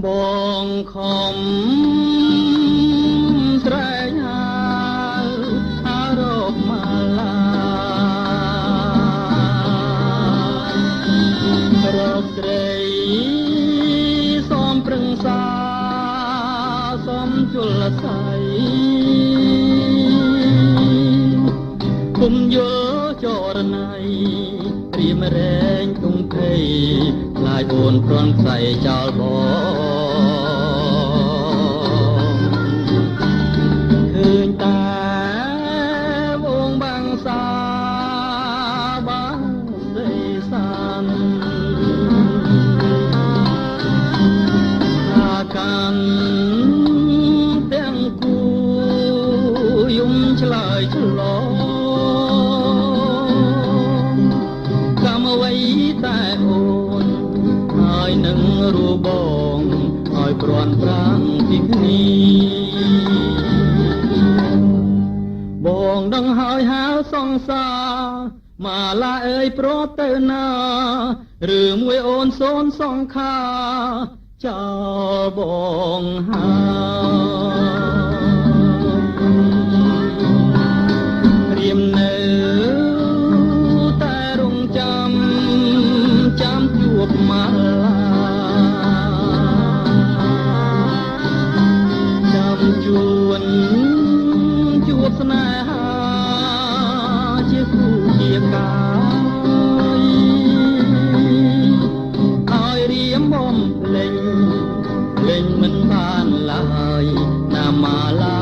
បងខំស្រែកហៅរកមកឡារកស្រីសូមប្រឹងសាសូមជលស័យគុំយល់ចរណៃព្រាមរែងទុំភ័យខ្លាចអូនព្រាន់ខ្សែចោលបងឃើញតែវងបាំងសាបាំងសេសានអាកាន់ទាំងគូយំឆ្លើយឆ្លងតែអូនហើយនឹងរូបបងឲ្យព្រាន់ប្រាំងពីគ្នាបងដឹងហើយហៅសង្សារមកឡាអើយប្រត់ទៅណាឬមួយអូនសូនសង្ខាចោលបងហើយរៀមនៅជួបមកឡាចាំជួនជួបស្នេហាជាគូជាកាយឲ្យរៀមបំភ្លេចមិនបានឡើយណាមកឡា